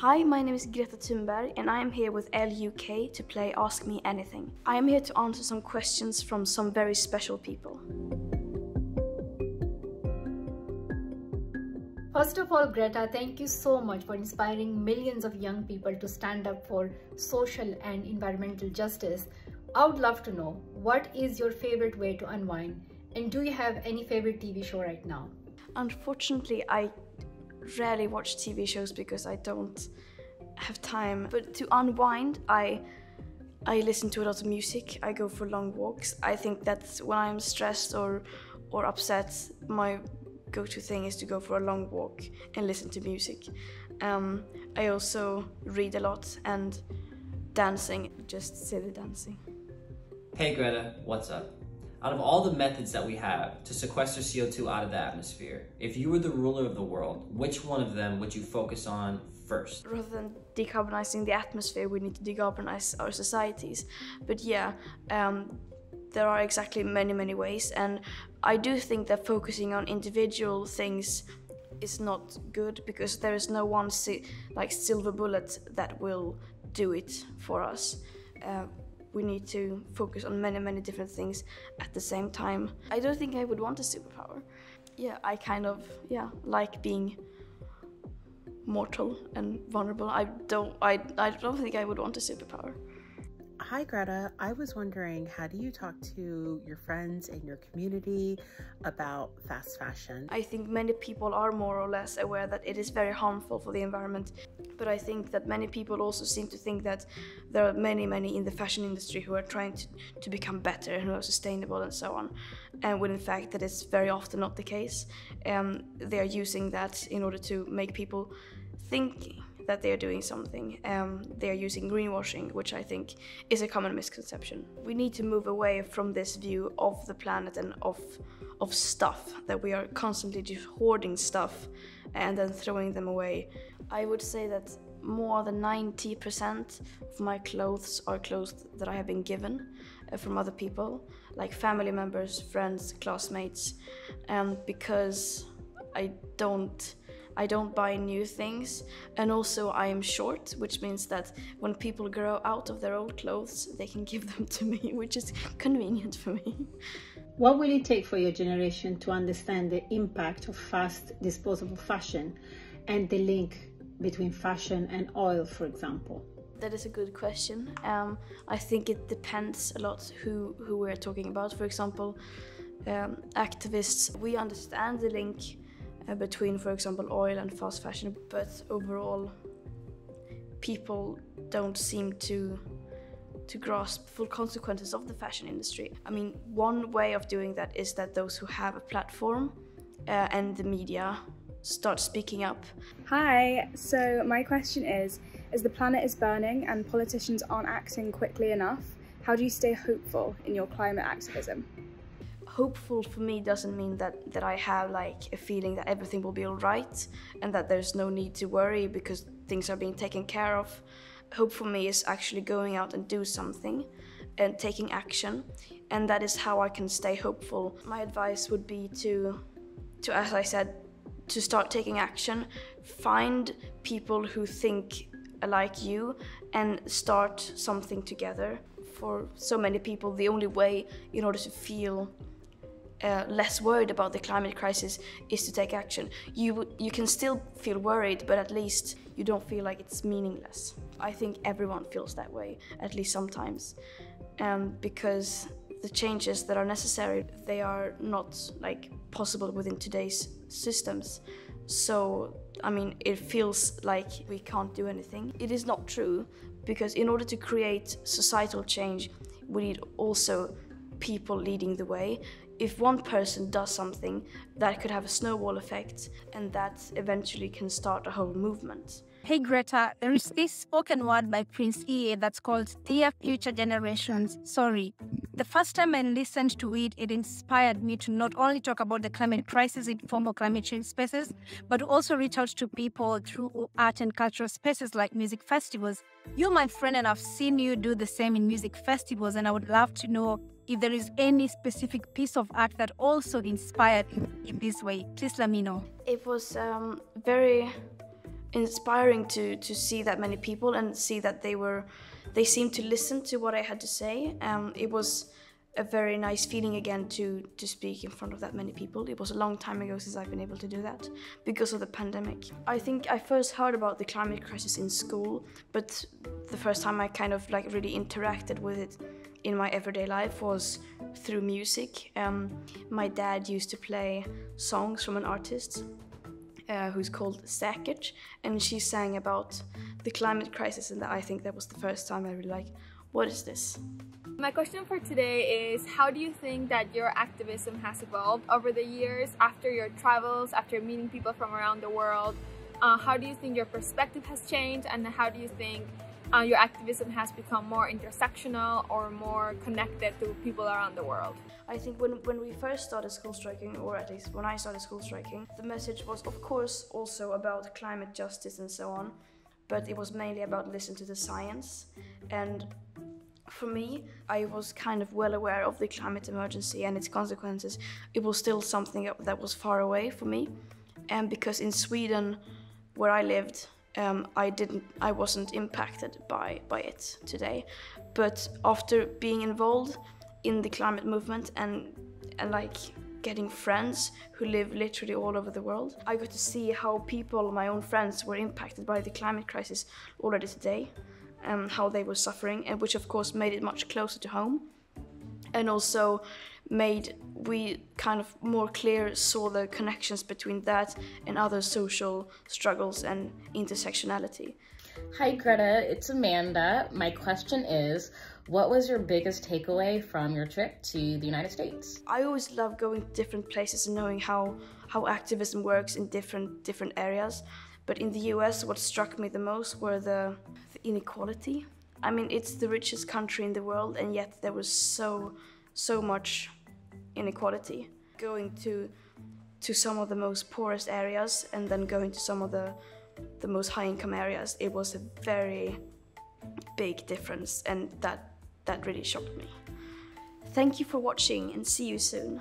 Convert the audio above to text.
Hi, my name is Greta Thunberg and I am here with Elle UK to play Ask Me Anything. I am here to answer some questions from some very special people. First of all, Greta, thank you so much for inspiring millions of young people to stand up for social and environmental justice. I would love to know, what is your favorite way to unwind? And do you have any favorite TV show right now? Unfortunately, I rarely watch TV shows because I don't have time. But to unwind, I listen to a lot of music. I go for long walks. I think that's when I'm stressed or upset, my go-to thing is to go for a long walk and listen to music. I also read a lot and dancing, just silly dancing. Hey Greta, what's up? Out of all the methods that we have to sequester CO2 out of the atmosphere, if you were the ruler of the world, which one of them would you focus on first? Rather than decarbonizing the atmosphere, we need to decarbonize our societies. But yeah, there are exactly many ways, and I do think that focusing on individual things is not good because there is no one silver bullet that will do it for us. We need to focus on many different things at the same time. I don't think I would want a superpower. Yeah, I kind of like being mortal and vulnerable. I don't think I would want a superpower. Hi Greta, I was wondering, how do you talk to your friends and your community about fast fashion? I think many people are more or less aware that it is very harmful for the environment, but I think that many people also seem to think that there are many in the fashion industry who are trying to become better and who are sustainable and so on, and when in fact that is very often not the case. They are using that in order to make people think that they are doing something. They are using greenwashing, which I think is a common misconception. We need to move away from this view of the planet and of stuff, that we are constantly just hoarding stuff and then throwing them away. I would say that more than 90% of my clothes are clothes that I have been given from other people, like family members, friends, classmates, because I don't buy new things, and also I am short, which means that when people grow out of their old clothes, they can give them to me, which is convenient for me. What will it take for your generation to understand the impact of fast disposable fashion and the link between fashion and oil, for example? That is a good question. I think it depends a lot who we're talking about. For example, activists, we understand the link between, for example, oil and fast fashion, but overall people don't seem to grasp full consequences of the fashion industry. I mean, one way of doing that is that those who have a platform and the media start speaking up. Hi, so my question is, as the planet is burning and politicians aren't acting quickly enough, how do you stay hopeful in your climate activism? Hopeful for me doesn't mean that I have like a feeling that everything will be all right and that there's no need to worry because things are being taken care of. Hope for me is actually going out and do something and taking action, and that is how I can stay hopeful. My advice would be to as I said, to start taking action, find people who think like you and start something together. For so many people, the only way in order to feel less worried about the climate crisis is to take action. You can still feel worried, but at least you don't feel like it's meaningless. I think everyone feels that way, at least sometimes, because the changes that are necessary, they are not like possible within today's systems. So, I mean, it feels like we can't do anything. It is not true, because in order to create societal change, we need also people leading the way. If one person does something, that could have a snowball effect, and that eventually can start a whole movement. Hey Greta, there is this spoken word by Prince EA that's called Dear Future Generations, Sorry. The first time I listened to it, it inspired me to not only talk about the climate crisis in formal climate change spaces, but also reach out to people through art and cultural spaces like music festivals. You're my friend and I've seen you do the same in music festivals, and I would love to know if there is any specific piece of art that also inspired you in this way. Please let me know. It was very inspiring to see that many people and see that they seemed to listen to what I had to say. It was a very nice feeling again to speak in front of that many people. It was a long time ago since I've been able to do that because of the pandemic. I think I first heard about the climate crisis in school, but the first time I kind of like really interacted with it in my everyday life was through music. My dad used to play songs from an artist who's called Säkert, and she sang about the climate crisis, and I think that was the first time I really like, what is this? My question for today is, how do you think that your activism has evolved over the years after your travels, after meeting people from around the world? How do you think your perspective has changed, and how do you think your activism has become more intersectional or more connected to people around the world? I think when we first started school striking, or at least when I started school striking, the message was of course also about climate justice and so on, but it was mainly about listen to the science. And for me, I was kind of well aware of the climate emergency and its consequences. It was still something that was far away for me, and because in Sweden, where I lived, I wasn't impacted by it today. But after being involved in the climate movement and like getting friends who live literally all over the world, I got to see how people, my own friends, were impacted by the climate crisis already today, how they were suffering, and which of course made it much closer to home, and also made we kind of more clear saw the connections between that and other social struggles and intersectionality. Hi Greta, it's Amanda. My question is, what was your biggest takeaway from your trip to the United States? I always love going to different places and knowing how activism works in different areas. But in the US, what struck me the most were the inequality. I mean, it's the richest country in the world, and yet there was so much inequality. Going to some of the most poorest areas and then going to some of the most high-income areas, it was a very big difference, and that really shocked me. Thank you for watching, and see you soon.